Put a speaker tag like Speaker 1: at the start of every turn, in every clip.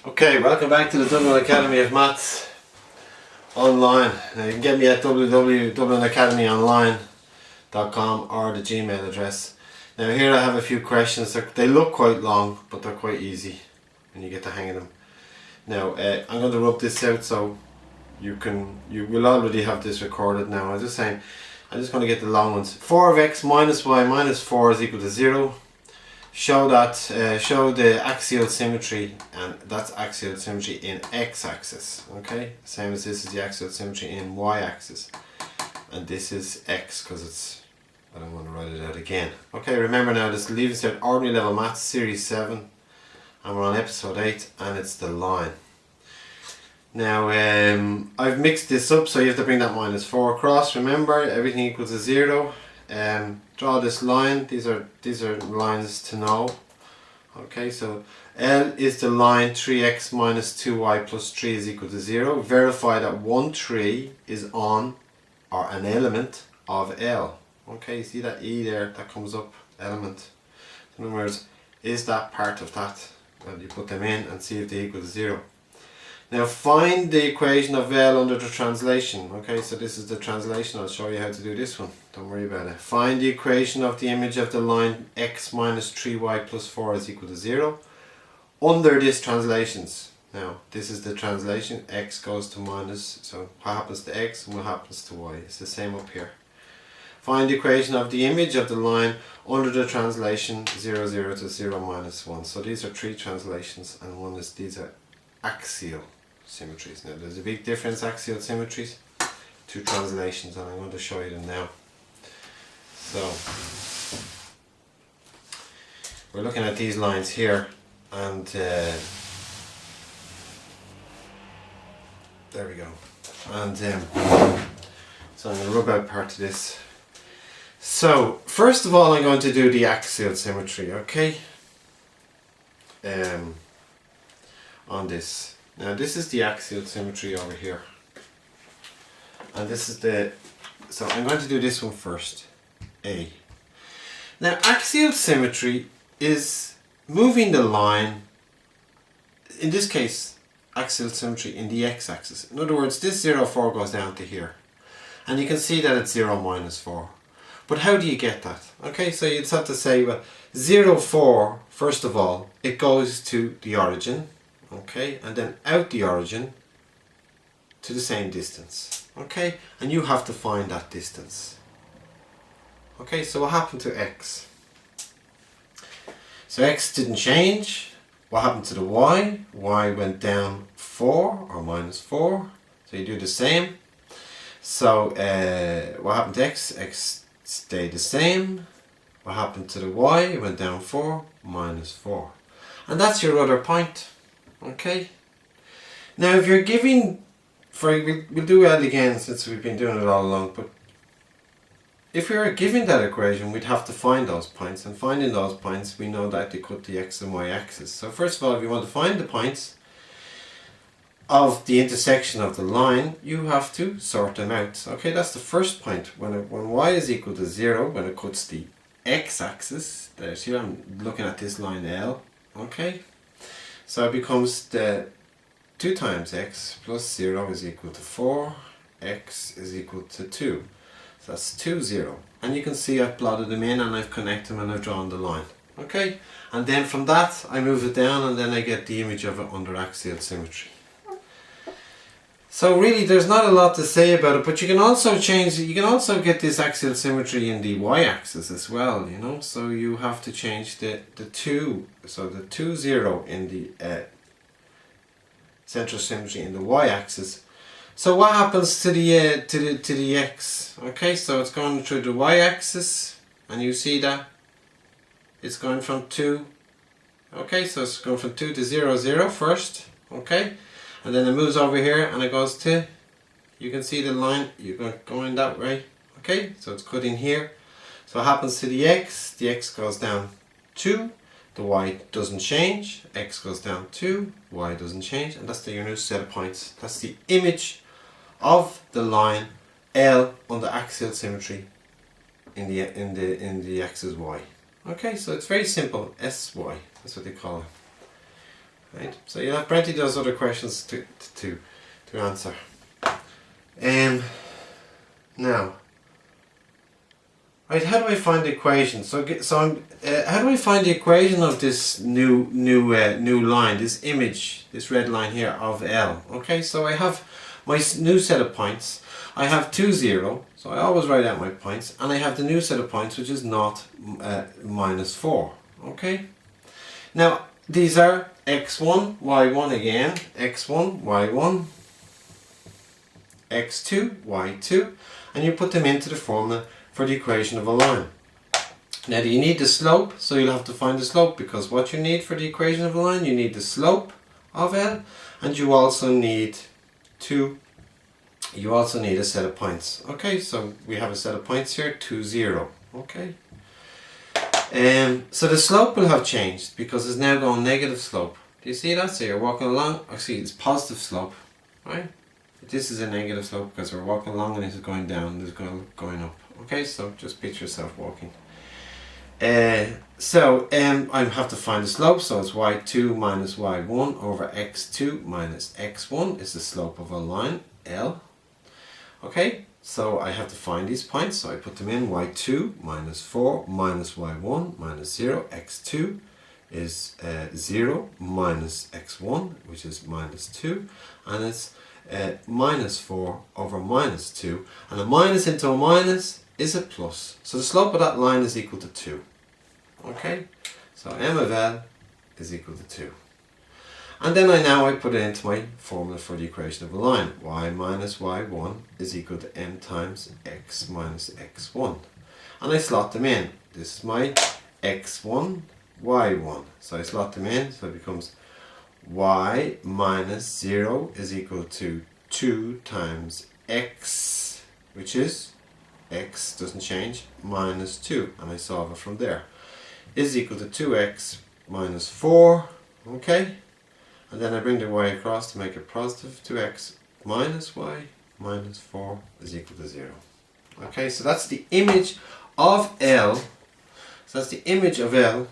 Speaker 1: Okay, welcome back to the Dublin Academy of Maths online. Now you can get me at www.dublinacademyonline.com or the Gmail address. Now here I have a few questions. They look quite long, but they're quite easy when you get the hang of them. Now I'm going to rub this out so you will already have this recorded now. I'm just going to get the long ones. 4 of x minus y minus 4 is equal to 0. Show the axial symmetry, and that's axial symmetry in x-axis. Okay, same as this is the axial symmetry in y-axis, and this is x because I don't want to write it out again. Okay, remember now this Leaving Cert Ordinary Level Maths Series 7, and we're on episode 8, and it's the line. Now I've mixed this up, so you have to bring that minus 4 across. Remember, everything equals to 0. Draw this line. These are lines to know. Okay, so L is the line 3x minus 2y plus 3 is equal to 0. Verify that 1, 3 is on or an element of L. Okay, you see that E there that comes up, element. In other words, is that part of that? Well, you put them in and see if they equal to 0. Now find the equation of L under the translation. Okay, so this is the translation. I'll show you how to do this one. Don't worry about it. Find the equation of the image of the line x minus 3y plus 4 is equal to 0 under this translations. Now this is the translation. X goes to minus, so what happens to x and what happens to y? It's the same up here. Find the equation of the image of the line under the translation 0, 0 to 0 minus 1. So these are 3 translations, and these are axial symmetries. Now there's a big difference, axial symmetries, 2 translations, and I'm going to show you them now. So we're looking at these lines here, and there we go. And so I'm going to rub out part of this. So first of all I'm going to do the axial symmetry, okay, on this. Now this is the axial symmetry over here, and this is so I'm going to do this one first, A. Now axial symmetry is moving the line, in this case axial symmetry in the x-axis. In other words, this 0, 4 goes down to here, and you can see that it's 0 minus 4. But how do you get that? Okay, so you'd have to say, well, 0, 4, first of all, it goes to the origin. Okay, and then out the origin to the same distance. Okay, and you have to find that distance. Okay, so what happened to x? So x didn't change. What happened to the y? Y went down 4 or minus 4. So you do the same. So what happened to x? X stayed the same. What happened to the y? It went down 4, minus 4. And that's your other point. Okay, now if you're giving, we'll do L again since we've been doing it all along, but if we were given that equation, we'd have to find those points, and finding those points, we know that they cut the x and y axis. So first of all, if you want to find the points of the intersection of the line, you have to sort them out. Okay, that's the first point. When y is equal to 0, when it cuts the x-axis, there's here I'm looking at this line L, okay? So it becomes the 2 times x plus 0 is equal to 4, x is equal to 2. So that's 2, 0. And you can see I've plotted them in, and I've connected them, and I've drawn the line. Okay? And then from that I move it down, and then I get the image of it under axial symmetry. So really there's not a lot to say about it, but you can also get this axial symmetry in the y-axis as well, you know. So you have to change the 2, so the 2, 0 in the central symmetry in the y-axis. So what happens to the x? Okay, so it's going through the y-axis, and you see that it's going from 2. Okay, so it's going from 2 to 0, 0 first. Okay. And then it moves over here, and it goes to, you can see the line, you're going that way. Okay, so it's cutting here. So what happens to the x? The x goes down 2, the y doesn't change, x goes down 2, y doesn't change, and that's your new set of points. That's the image of the line L under axial symmetry in the axis y. Okay, so it's very simple, SY, that's what they call it. Right? So you'll have plenty of those other questions to answer. Now, right, how do I find the equation? How do I find the equation of this new line, this image, this red line here of L? Okay, so I have my new set of points. I have 2, 0, so I always write out my points, and I have the new set of points, which is 0, -4. Okay. Now these are x1, y1 again, x1, y1, x2, y2, and you put them into the formula for the equation of a line. Now you need the slope, so you'll have to find the slope, because what you need for the equation of a line, you need the slope of L, and you also need a set of points. Okay, so we have a set of points here, 2, 0. Okay. So the slope will have changed because it's now going negative slope. Do you see that? So you're walking along, actually it's positive slope, right? This is a negative slope because we're walking along and this is going down, this is going up. Okay, so just picture yourself walking. I have to find the slope, so it's y2 minus y1 over x2 minus x1 is the slope of a line, L. Okay, so I have to find these points, so I put them in. Y2 minus 4 minus y1 minus 0, x2 is 0 minus x1, which is minus 2, and it's minus 4 over minus 2, and a minus into a minus is a plus. So the slope of that line is equal to 2. Okay, so m of L is equal to 2. And then I put it into my formula for the equation of a line. Y minus y1 is equal to m times x minus x1. And I slot them in. This is my x1, y1. So I slot them in, so it becomes y minus 0 is equal to 2 times x, which is, x doesn't change, minus 2. And I solve it from there. Is equal to 2x minus 4. Okay. And then I bring the y across to make it positive. 2x minus y minus 4 is equal to 0. Okay, so that's the image of L. So that's the image of L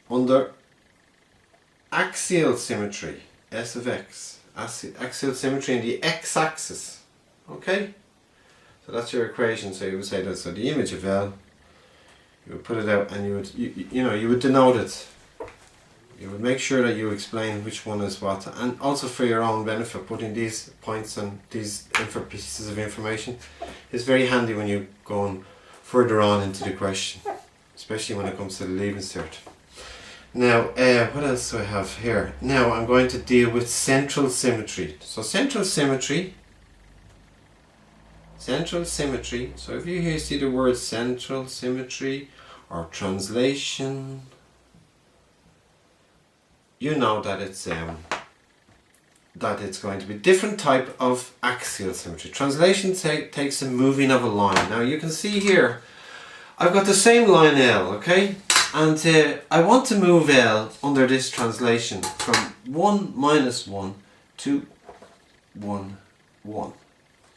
Speaker 1: under axial symmetry, S of x. Axial symmetry in the x-axis. Okay? So that's your equation. So you would say that, so the image of L, you would put it out and you would denote it. You would make sure that you explain which one is what, and also for your own benefit, putting these points and these pieces of information is very handy when you're going further on into the question, especially when it comes to the leaving cert. Now, what else do I have here? Now I'm going to deal with central symmetry. So central symmetry, so if you here see the word central symmetry or translation, you know that it's going to be different type of axial symmetry. Translation takes a moving of a line. Now you can see here, I've got the same line L, okay, and I want to move L under this translation from 1 minus 1 to 1, 1.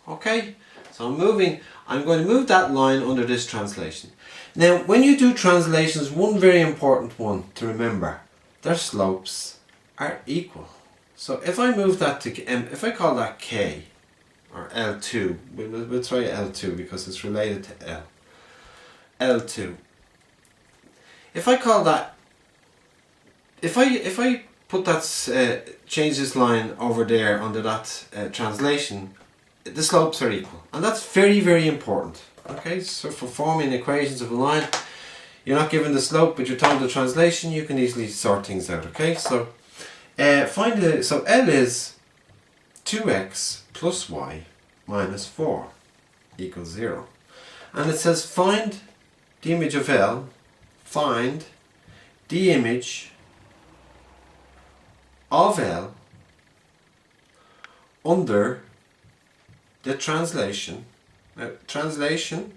Speaker 1: Okay, so I'm going to move that line under this translation. Now, when you do translations, one very important one to remember: their slopes are equal. So if I move that to if I call that K or L2, we'll try L2 because it's related to L. L2. If I call that, if I put that, change this line over there under that translation, the slopes are equal, and that's very, very important. Okay, so for forming equations of a line, you're not given the slope, but you're told the translation, you can easily sort things out. Okay, so so L is 2x plus y minus 4 equals 0. And it says find the image of L, find the image of L under the translation. Now, translation,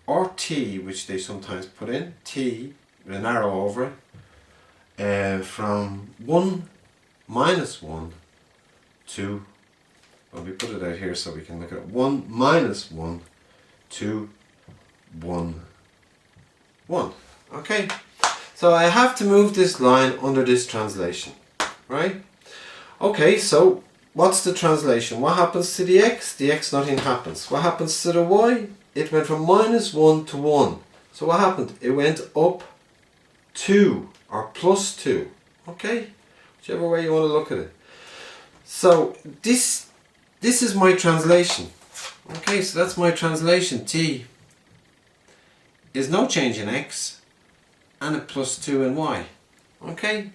Speaker 1: or T, which they sometimes put in, T with an arrow over it, from 1 minus 1 to, well, we put it out here so we can look at it, 1 minus 1 to 1, 1. Okay, so So I have to move this line under this translation, right? Okay, so what's the translation? What happens to the x? The x, nothing happens. What happens to the y? It went from -1 to 1. So what happened? It went up 2 or plus 2. Okay? Whichever way you want to look at it. So this is my translation. Okay, so that's my translation. T is no change in x and a plus 2 in y. Okay?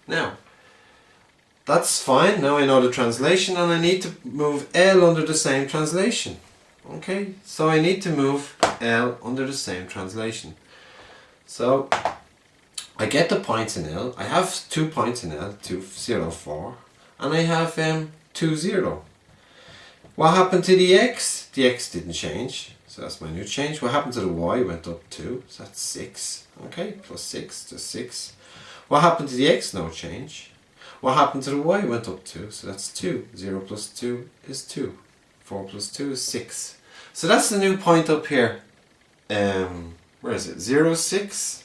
Speaker 1: Now, that's fine. Now I know the translation and I need to move L under the same translation. Okay? So I need to move L under the same translation. So I get the points in L. I have 2 points in L, 2, 0, 4. And I have 2, 0. What happened to the x? The x didn't change. So that's my new change. What happened to the y? Went up 2. So that's 6. Okay, plus 6 to 6. What happened to the x? No change. What happened to the y? Went up 2. So that's 2. 0 plus 2 is 2. 4 plus 2 is 6. So that's the new point up here. Where is it? 0, 6.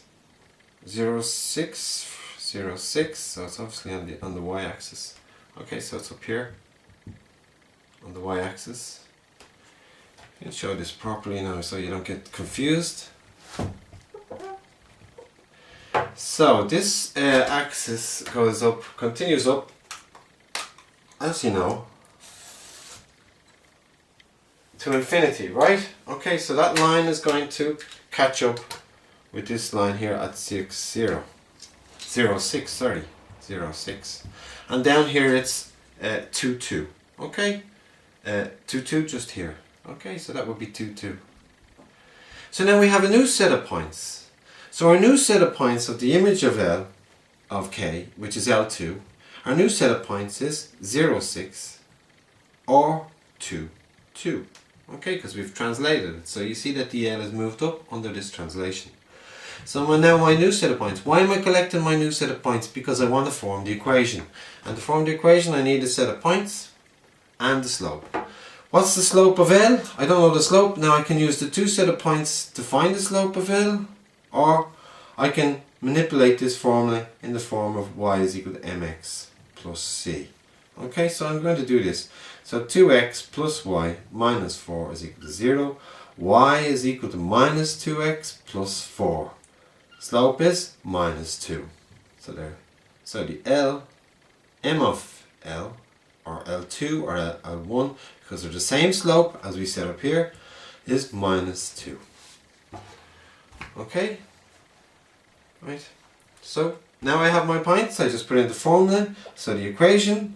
Speaker 1: 0, 6. 0, 6. So it's obviously on the y-axis. Okay, so it's up here on the y-axis. I can show this properly now so you don't get confused. So this axis goes up, continues up, as you know, to infinity, right? Okay, so that line is going to catch up with this line here at 6, 0. 0, 6, sorry. 0, 6. And down here it's 2, 2. Okay? 2, 2 just here. Okay, so that would be 2, 2. So now we have a new set of points. So our new set of points of the image of L, of K, which is L2, our new set of points is 0, 6 or 2, 2. Okay, because we've translated it. So you see that the L is moved up under this translation. So now my new set of points. Why am I collecting my new set of points? Because I want to form the equation. And to form the equation I need a set of points and the slope. What's the slope of L? I don't know the slope. Now I can use the 2 set of points to find the slope of L, or I can manipulate this formula in the form of y is equal to mx plus c. Okay, so I'm going to do this. So 2x plus y minus 4 is equal to 0. Y is equal to minus 2x plus 4. Slope is minus 2. So there. So the L, m of L, or L2 or L1, because they're the same slope as we set up here, is minus 2. Okay? Right. So now I have my points. I just put in the formula. So the equation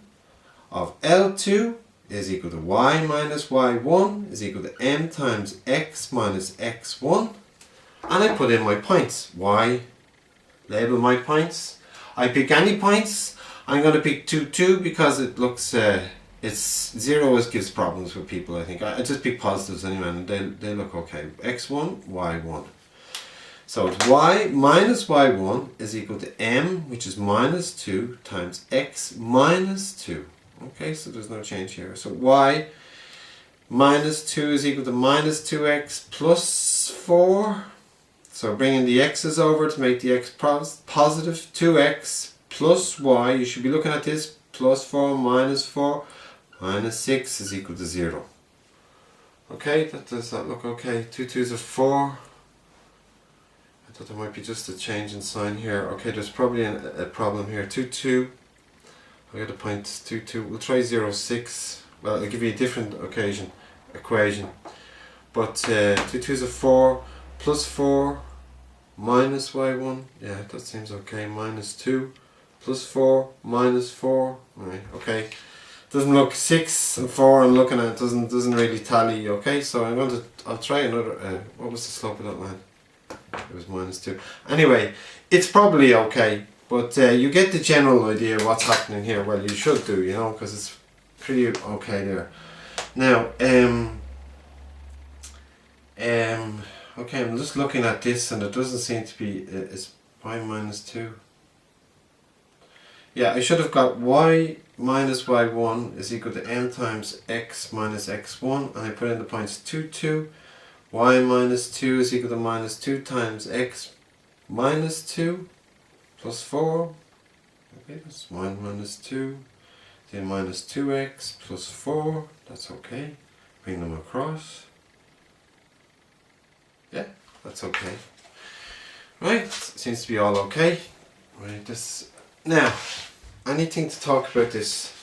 Speaker 1: of L2 is equal to y minus y1 is equal to m times x minus x1. And I put in my points. Y, label my points. I pick any points. I'm going to pick 2, 2 because it looks, it's 0 always gives problems with people, I think. I just pick positives anyway and they look okay. x1, y1. So it's y minus y1 is equal to m, which is minus 2 times x minus 2. Okay, so there's no change here. So y minus 2 is equal to minus 2x plus 4. So bringing the x's over to make the x positive. 2x plus y, you should be looking at this, plus 4 minus 6 is equal to 0. Okay, does that look okay? 2 2's are 4. I thought there might be just a change in sign here. Okay, there's probably a problem here. 2 2. I'll get a point 2 2. We'll try 0 6. Well, I'll give you a different equation. But 2 2's are 4 plus 4 minus y1. Yeah, that seems okay. Minus 2 plus 4 minus 4. Right, okay. Doesn't look 6 and 4 I'm looking at doesn't really tally. Okay, so I'll try another. What was the slope of that line? It was minus 2. Anyway, it's probably okay, but you get the general idea of what's happening here. Well, you should do, you know, because it's pretty okay there. Now, okay, I'm just looking at this and it doesn't seem to be, it's y minus 2. Yeah, I should have got y minus y1 is equal to m times x minus x1, and I put in the points 2 2. Y minus 2 is equal to minus 2 times x minus 2. plus 4. Okay, that's 1 minus 2. Then minus 2x plus 4. That's okay. Bring them across. Yeah, that's okay. Right, seems to be all okay. Right, this now anything to talk about this.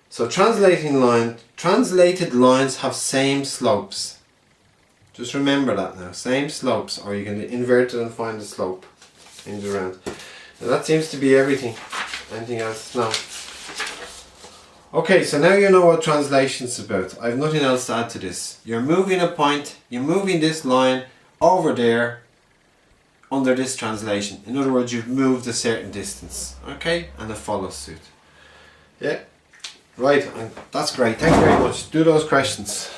Speaker 1: So translated lines have same slopes. Just remember that now. Same slopes, or you can invert it and find the slope. Change it around. Now that seems to be everything. Anything else? No. Okay, so now you know what translation's about. I have nothing else to add to this. You're moving a point, you're moving this line over there under this translation. In other words, you've moved a certain distance. Okay? And it follows suit. Yeah? Right, that's great. Thank you very much. Do those questions.